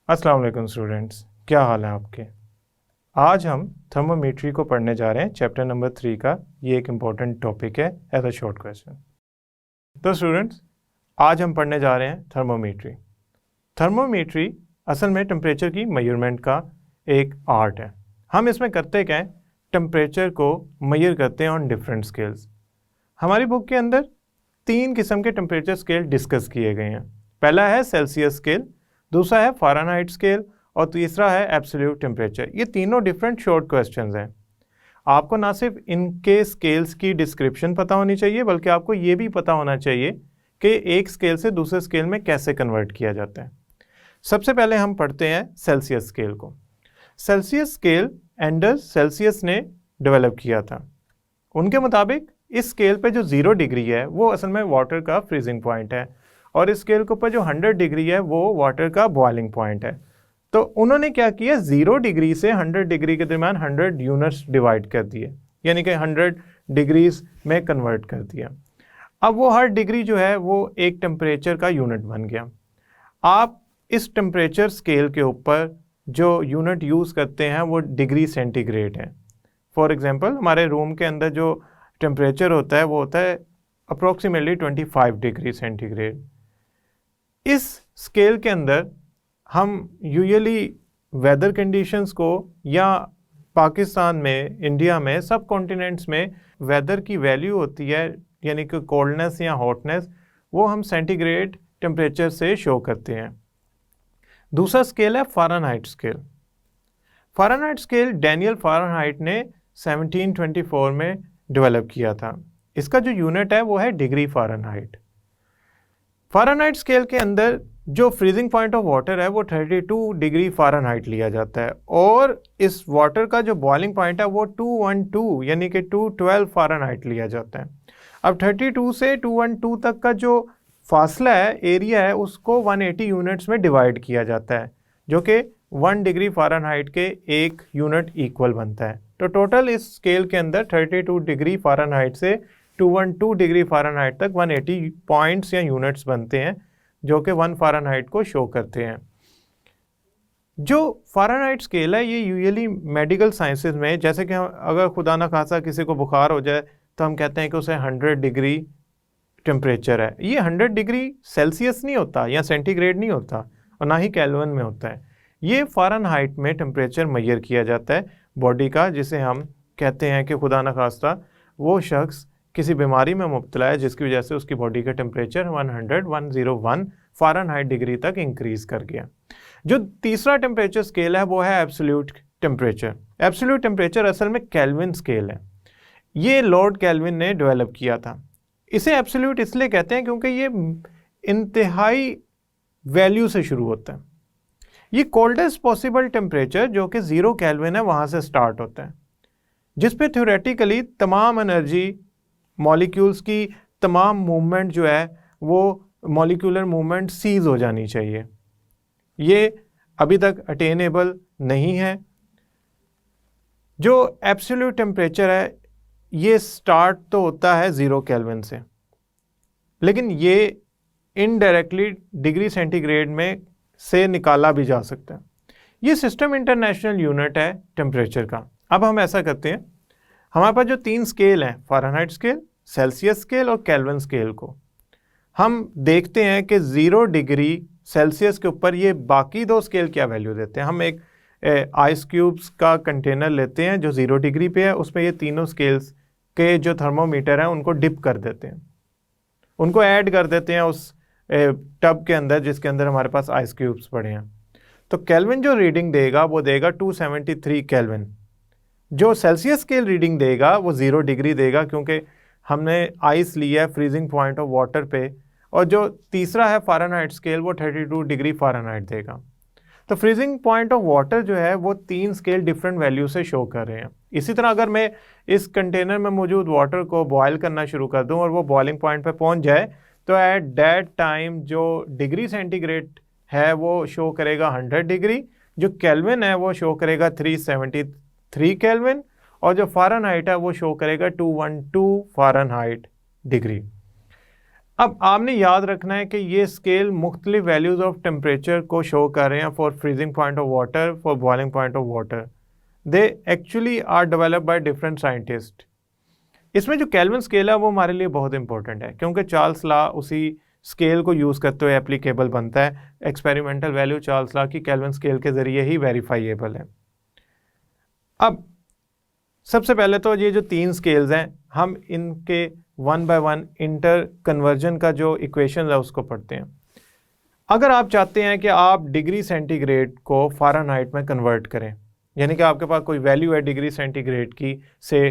अस्सलाम वालेकुम स्टूडेंट्स, क्या हाल है आपके। आज हम थर्मोमीट्री को पढ़ने जा रहे हैं। चैप्टर नंबर 3 का ये एक इम्पॉर्टेंट टॉपिक है एज अ शॉर्ट क्वेश्चन। तो स्टूडेंट्स, आज हम पढ़ने जा रहे हैं थर्मोमीट्री। थर्मोमीट्री असल में टेम्परेचर की मेजरमेंट का एक आर्ट है। हम इसमें करते क्या है, टेम्परेचर को मेजर करते हैं ऑन डिफरेंट स्केल्स। हमारी बुक के अंदर 3 किस्म के टेम्परेचर स्केल डिस्कस किए गए हैं। पहला है सेल्सियस स्केल, दूसरा है फ़ारेनहाइट स्केल और तीसरा है एब्सोल्यूट टेम्परेचर। ये तीनों डिफरेंट शॉर्ट क्वेश्चंस हैं। आपको ना सिर्फ इनके स्केल्स की डिस्क्रिप्शन पता होनी चाहिए, बल्कि आपको ये भी पता होना चाहिए कि एक स्केल से दूसरे स्केल में कैसे कन्वर्ट किया जाता है। सबसे पहले हम पढ़ते हैं सेल्सियस स्केल को। सेल्सियस स्केल एंडर्स सेल्सियस ने डेवलप किया था। उनके मुताबिक इस स्केल पे जो 0 डिग्री है वो असल में वाटर का फ्रीजिंग पॉइंट है, और इस स्केल के ऊपर जो 100 डिग्री है वो वाटर का बॉइलिंग पॉइंट है। तो उन्होंने क्या किया, 0 डिग्री से 100 डिग्री के दरमियान 100 यूनिट्स डिवाइड कर दिए, यानी कि 100 डिग्रीज में कन्वर्ट कर दिया। अब वो हर डिग्री जो है वो एक टेम्परेचर का यूनिट बन गया। आप इस टेम्परेचर स्केल के ऊपर जो यूनिट यूज़ करते हैं वो डिग्री सेंटीग्रेड है। फॉर एग्जांपल, हमारे रूम के अंदर जो टेम्परेचर होता है वो होता है अप्रोक्सीमेटली 25 डिग्री सेंटीग्रेड। इस स्केल के अंदर हम यूजुअली वेदर कंडीशंस को, या पाकिस्तान में, इंडिया में, सब कॉन्टिनेंट्स में वेदर की वैल्यू होती है, यानी कि कोल्डनेस या हॉटनेस, वो हम सेंटीग्रेड टेम्परेचर से शो करते हैं। दूसरा स्केल है Fahrenheit scale. Fahrenheit scale Daniel Fahrenheit ने 1724 में डेवलप किया था। इसका जो यूनिट है वो है डिग्री फ़ारेनहाइट। फ़ारेनहाइट स्केल के अंदर जो फ्रीजिंग पॉइंट ऑफ वाटर है वो 32 डिग्री फ़ारेनहाइट लिया जाता है, और इस वाटर का जो बॉइलिंग पॉइंट है वो 212 यानी कि 212 फ़ारेनहाइट लिया जाता है। अब 32 से 212 तक का जो फासला है, एरिया है, उसको 180 यूनिट्स में डिवाइड किया जाता है, जो कि 1 डिग्री फ़ारेनहाइट के एक यूनिट इक्वल बनता है। तो टोटल इस स्केल के अंदर 32 डिग्री फ़ारेनहाइट से 212 डिग्री फ़ारेनहाइट तक 180 पॉइंट्स या यूनिट्स बनते हैं, जो कि 1 फ़ारेनहाइट को शो करते हैं। जो फ़ारेनहाइट स्केल है ये यूजुअली मेडिकल साइंसेज में, जैसे कि अगर खुदा ना खासा किसी को बुखार हो जाए तो हम कहते हैं कि उसे 100 डिग्री टेम्परेचर है। ये 100 डिग्री सेल्सियस नहीं होता या सेंटीग्रेड नहीं होता, और ना ही केल्विन में होता है। ये फ़ारेनहाइट में टेम्परेचर मेजर किया जाता है बॉडी का, जिसे हम कहते हैं कि खुदा न खास्ता वो शख्स किसी बीमारी में मुब्तला है जिसकी वजह से उसकी बॉडी का टेम्परेचर 101 फ़ारेनहाइट डिग्री तक इंक्रीज़ कर गया। जो तीसरा टेम्परेचर स्केल है वो है एब्सोल्यूट टेम्परेचर। एब्सोल्यूट टेम्परेचर असल में केल्विन स्केल है। ये लॉर्ड केल्विन ने डेवलप किया था। इसे एब्सोल्यूट इसलिए कहते हैं क्योंकि ये इंतहाई वैल्यू से शुरू होता है। ये कोल्डेस्ट पॉसिबल टेम्परेचर जो कि 0 केल्विन है वहाँ से स्टार्ट होता है, जिस पे थ्योरेटिकली तमाम एनर्जी, मॉलिक्यूल्स की तमाम मूवमेंट जो है वो मॉलिक्यूलर मूवमेंट सीज हो जानी चाहिए। ये अभी तक अटेनेबल नहीं है। जो एब्सोल्यूट टेम्परेचर है ये स्टार्ट तो होता है 0 केल्विन से, लेकिन ये इनडायरेक्टली डिग्री सेंटीग्रेड में से निकाला भी जा सकता है। ये सिस्टम इंटरनेशनल यूनिट है टेम्परेचर का। अब हम ऐसा करते हैं, हमारे पास जो 3 स्केल हैं, फ़ारेनहाइट स्केल, सेल्सियस स्केल और केल्विन स्केल, को हम देखते हैं कि 0 डिग्री सेल्सियस के ऊपर ये बाकी 2 स्केल क्या वैल्यू देते हैं। हम एक आइस क्यूब्स का कंटेनर लेते हैं जो 0 डिग्री पे है, उसमें ये तीनों स्केल्स के जो थर्मोमीटर हैं उनको डिप कर देते हैं, उनको ऐड कर देते हैं उस टब के अंदर जिसके अंदर हमारे पास आइस क्यूब्स पड़े हैं। तो केल्विन जो रीडिंग देगा वो देगा 273 केल्विन। जो सेल्सियस स्केल रीडिंग देगा वो 0 डिग्री देगा, क्योंकि हमने आइस लिया है फ्रीजिंग पॉइंट ऑफ वाटर पे। और जो तीसरा है फ़ारेनहाइट स्केल वो 32 डिग्री फ़ारेनहाइट देगा। तो फ्रीजिंग पॉइंट ऑफ वाटर जो है वो 3 स्केल डिफरेंट वैल्यू से शो कर रहे हैं। इसी तरह अगर मैं इस कंटेनर में मौजूद वाटर को बॉयल करना शुरू कर दूं और वो बॉइलिंग पॉइंट पे पहुंच जाए, तो एट दैट टाइम जो डिग्री सेंटीग्रेड है वो शो करेगा 100 डिग्री, जो केल्विन है वो शो करेगा 373 केल्विन, और जो फ़ारेनहाइट है वो शो करेगा 212 फ़ारेनहाइट डिग्री। अब आपने याद रखना है कि ये स्केल मुख्तलिफ वैल्यूज़ ऑफ टेम्परेचर को शो कर रहे हैं for freezing point of water, for boiling point of water. They actually are developed by different scientist. इसमें जो केल्विन स्केल है वो हमारे लिए बहुत इंपॉर्टेंट है, क्योंकि चार्ल्स लॉ उसी स्केल को यूज़ करते हुए एप्लीकेबल बनता है। एक्सपेरिमेंटल वैल्यू चार्ल्स लॉ की केल्विन स्केल के ज़रिए ही वेरीफाइएबल है। अब सबसे पहले तो ये जो 3 स्केल्स हैं, हम इनके 1 बाय 1 इंटर कन्वर्जन का जो इक्वेशन है उसको पढ़ते हैं। अगर आप चाहते हैं कि आप डिग्री सेंटीग्रेड को फ़ारेनहाइट में कन्वर्ट करें, यानी कि आपके पास कोई वैल्यू है डिग्री सेंटीग्रेड की से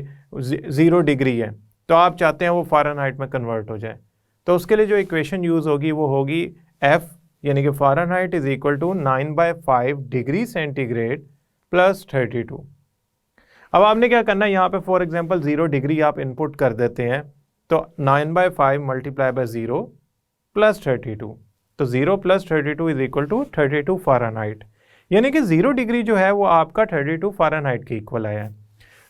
0 डिग्री है, तो आप चाहते हैं वो फ़ारेनहाइट में कन्वर्ट हो जाए, तो उसके लिए जो इक्वेशन यूज़ होगी वो होगी F यानी कि Fahrenheit is equal to 9/5 degree centigrade plus 32। अब आपने क्या करना है, यहाँ पे फॉर एग्जांपल 0 डिग्री आप इनपुट कर देते हैं, तो 9/5 मल्टीप्लाई बाय 0 प्लस 32, तो 0 plus 32 is equal to 32 Fahrenheit, यानी कि 0 डिग्री जो है वो आपका 32 फ़ारेनहाइट के इक्वल आया है।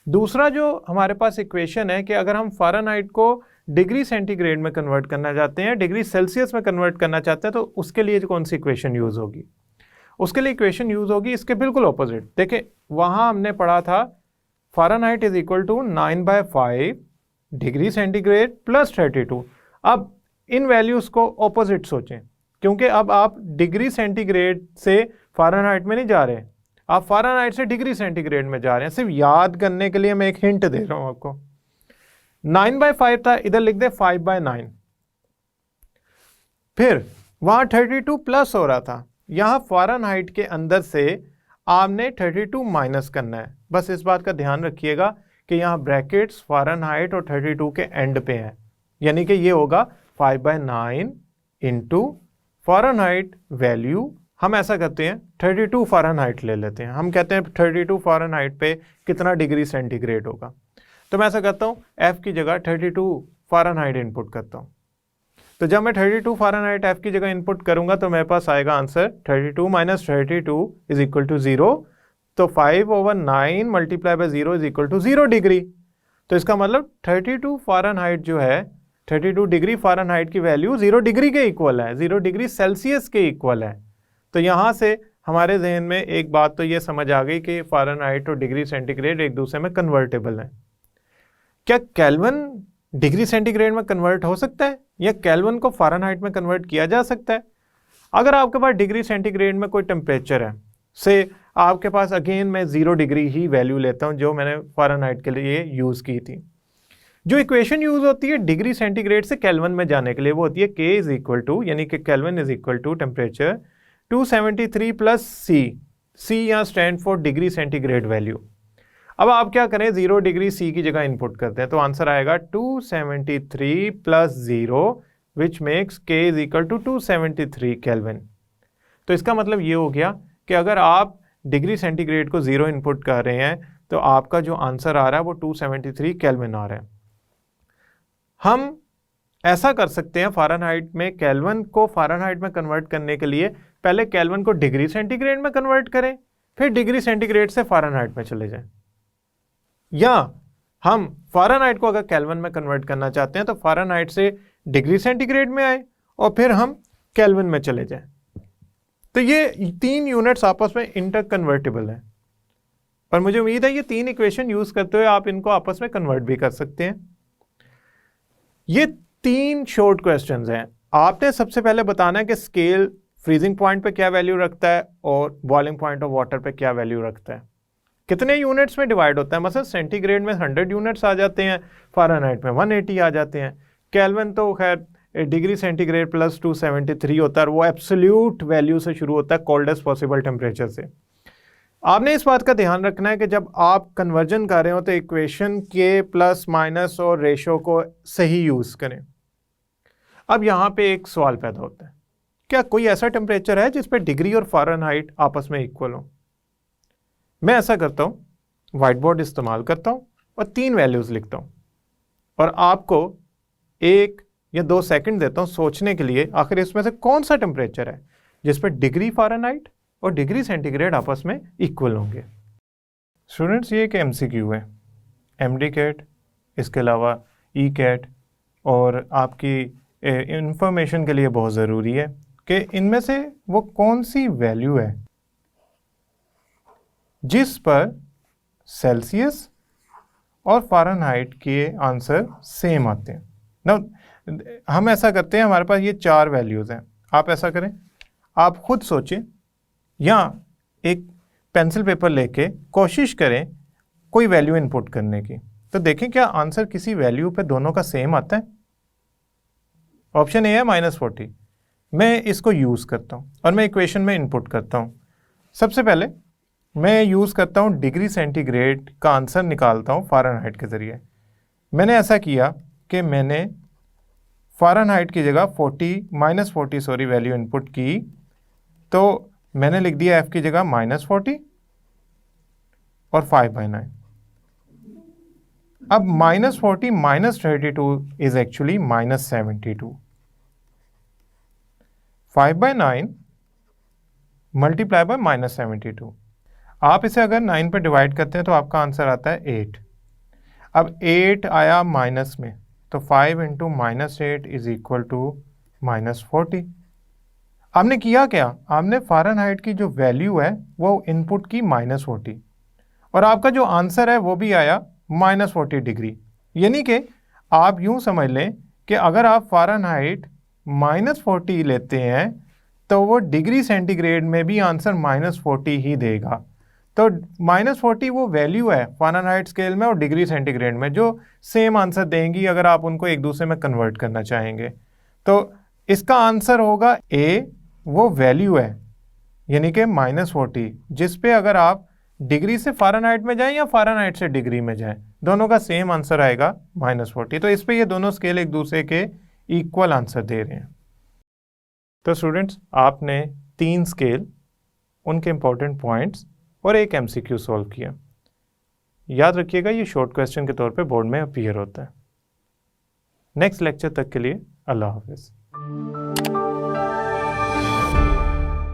दूसरा जो हमारे पास इक्वेशन है कि अगर हम फ़ारेनहाइट को डिग्री सेंटीग्रेड में कन्वर्ट करना चाहते हैं, डिग्री सेल्सियस में कन्वर्ट करना चाहते हैं, तो उसके लिए कौन सी इक्वेशन यूज़ होगी? उसके लिए इक्वेशन यूज़ होगी इसके बिल्कुल ऑपोजिट। देखिए वहाँ हमने पढ़ा था Fahrenheit is equal to 9/5 degree centigrade plus 32। अब इन वैल्यूज़ को ऑपोजिट सोचें, क्योंकि अब आप डिग्री सेंटीग्रेड से फ़ारेनहाइट में नहीं जा रहे, आप फ़ारेनहाइट से डिग्री सेंटीग्रेड में जा रहे हैं। सिर्फ याद करने के लिए मैं एक हिंट दे रहा हूं आपको। 9/5 था, इधर लिख दे 5/9। फिर वहां 32 प्लस हो रहा था, यहां फ़ारेनहाइट के अंदर से आपने 32 माइनस करना है। बस इस बात का ध्यान रखिएगा कि यहाँ ब्रैकेट्स फ़ारेनहाइट और 32 के एंड पे हैं, यानी कि ये होगा 5/9 इंटू फ़ारेनहाइट वैल्यू। हम ऐसा करते हैं 32 फ़ारेनहाइट ले लेते हैं, हम कहते हैं 32 फ़ारेनहाइट पे कितना डिग्री सेंटीग्रेड होगा, तो मैं ऐसा करता हूँ F की जगह 32 फ़ारेनहाइट इनपुट करता हूँ। तो जब मैं 32 फ़ारेनहाइट F की जगह इनपुट करूंगा तो मेरे पास आएगा answer 32 minus 32 is equal to 0, तो 5/9 multiply by 0 is equal to 0 degree. तो इसका मतलब 32 फ़ारेनहाइट जो है, 32 डिग्री फ़ारेनहाइट की वैल्यू 0 डिग्री के इक्वल है, 0 डिग्री सेल्सियस के इक्वल है। तो यहाँ से हमारे जहन में एक बात तो ये समझ आ गई कि फ़ारेनहाइट और डिग्री सेंटीग्रेड एक दूसरे में कन्वर्टेबल हैं। क्या केल्विन डिग्री सेंटीग्रेड में कन्वर्ट हो सकता है, या केल्विन को फ़ारेनहाइट में कन्वर्ट किया जा सकता है? अगर आपके पास डिग्री सेंटीग्रेड में कोई टेम्परेचर है, से आपके पास अगेन मैं 0 डिग्री ही वैल्यू लेता हूँ जो मैंने फ़ारेनहाइट के लिए यूज़ की थी। जो इक्वेशन यूज़ होती है डिग्री सेंटीग्रेड से केल्विन में जाने के लिए वो होती है K इज इक्वल टू, यानी कि Kelvin is equal to temperature 273 plus C यहाँ stand for degree centigrade value. अब आप क्या करें, 0 डिग्री C की जगह इनपुट करते हैं, तो आंसर आएगा 273 plus 0 which makes K is equal to 273 Kelvin. तो इसका मतलब ये हो गया कि अगर आप डिग्री सेंटीग्रेड को 0 इनपुट कर रहे हैं तो आपका जो आंसर आ रहा है वो 273 केल्विन आ रहा है। हम ऐसा कर सकते हैं फ़ारेनहाइट में केल्विन को फ़ारेनहाइट में कन्वर्ट करने के लिए पहले केल्विन को डिग्री सेंटीग्रेड में कन्वर्ट करें, फिर डिग्री सेंटीग्रेड से फ़ारेनहाइट में चले जाएं। या हम फ़ारेनहाइट को अगर केल्विन में कन्वर्ट करना चाहते हैं तो फ़ारेनहाइट से डिग्री सेंटीग्रेड में आए और फिर हम केल्विन में चले जाएं। तो ये 3 यूनिट्स आपस में इंटर कन्वर्टेबल हैं, पर मुझे उम्मीद है ये 3 इक्वेशन यूज़ करते हुए आप इनको आपस में कन्वर्ट भी कर सकते हैं। ये 3 शॉर्ट क्वेश्चंस हैं। आपने सबसे पहले बताना है कि स्केल फ्रीजिंग पॉइंट पे क्या वैल्यू रखता है और बॉइलिंग पॉइंट ऑफ वाटर पे क्या वैल्यू रखता है, कितने यूनिट्स में डिवाइड होता है। मतलब सेंटीग्रेड में 100 यूनिट्स आ जाते हैं, फ़ारेनहाइट में 180 आ जाते हैं, केल्विन तो खैर डिग्री सेंटीग्रेड प्लस 273 होता है, वो एब्सोल्यूट वैल्यू से शुरू होता है कोल्डेस्ट पॉसिबल टेम्परेचर से। आपने इस बात का ध्यान रखना है कि जब आप कन्वर्जन कर रहे हो तो इक्वेशन के प्लस माइनस और रेशो को सही यूज़ करें। अब यहाँ पे एक सवाल पैदा होता है, क्या कोई ऐसा टेम्परेचर है जिस पे डिग्री और फ़ारेनहाइट आपस में इक्वल हो? मैं ऐसा करता हूँ, वाइट बोर्ड इस्तेमाल करता हूँ और 3 वैल्यूज़ लिखता हूँ और आपको 1 या 2 सेकंड देता हूँ सोचने के लिए आखिर इसमें से कौन सा टेम्परेचर है जिस पर डिग्री फ़ारेनहाइट और डिग्री सेंटीग्रेड आपस में इक्वल होंगे। स्टूडेंट्स ये एक MCQ है, MD कैट, इसके अलावा E कैट और आपकी इंफॉर्मेशन के लिए बहुत ज़रूरी है कि इनमें से वो कौन सी वैल्यू है जिस पर सेल्सियस और फ़ारेनहाइट के आंसर सेम आते हैं ना। हम ऐसा करते हैं, हमारे पास ये 4 वैल्यूज़ हैं। आप ऐसा करें, आप खुद सोचें या एक पेंसिल पेपर लेके कोशिश करें कोई वैल्यू इनपुट करने की, तो देखें क्या आंसर किसी वैल्यू पे दोनों का सेम आता है। ऑप्शन ए है -40। मैं इसको यूज़ करता हूँ और मैं इक्वेशन में इनपुट करता हूँ। सबसे पहले मैं यूज़ करता हूँ डिग्री सेंटीग्रेड का आंसर निकालता हूँ फ़ारेनहाइट के ज़रिए। मैंने ऐसा किया कि मैंने फ़ारेनहाइट की जगह -40 वैल्यू इनपुट की, तो मैंने लिख दिया f की जगह -40 और 5/9। अब -40 -32 इज एक्चुअली -72। 5/9 multiply bye -72। आप इसे अगर 9 पे डिवाइड करते हैं तो आपका आंसर आता है 8। अब 8 आया माइनस में, तो 5 इंटू -8 इज इक्वल टू -40। आपने किया क्या, आपने फ़ारेनहाइट की जो वैल्यू है वो इनपुट की -40 और आपका जो आंसर है वो भी आया -40 डिग्री। यानी कि आप यूं समझ लें कि अगर आप फ़ारेनहाइट -40 लेते हैं तो वो डिग्री सेंटीग्रेड में भी आंसर -40 ही देगा। तो -40 वो वैल्यू है फ़ारेनहाइट स्केल में और डिग्री सेंटीग्रेड में जो सेम आंसर देंगी अगर आप उनको एक दूसरे में कन्वर्ट करना चाहेंगे। तो इसका आंसर होगा ए, वो वैल्यू है यानी कि -40, जिस पे अगर आप डिग्री से फ़ारेनहाइट में जाएं या फ़ारेनहाइट से डिग्री में जाएं, दोनों का सेम आंसर आएगा -40। तो इस पे ये दोनों स्केल एक दूसरे के इक्वल आंसर दे रहे हैं। तो स्टूडेंट्स, आपने 3 स्केल, उनके इंपॉर्टेंट पॉइंट्स और एक MCQ सॉल्व किया। याद रखिएगा ये शॉर्ट क्वेश्चन के तौर पे बोर्ड में अपीयर होता है। नेक्स्ट लेक्चर तक के लिए अल्लाह हाफिज़।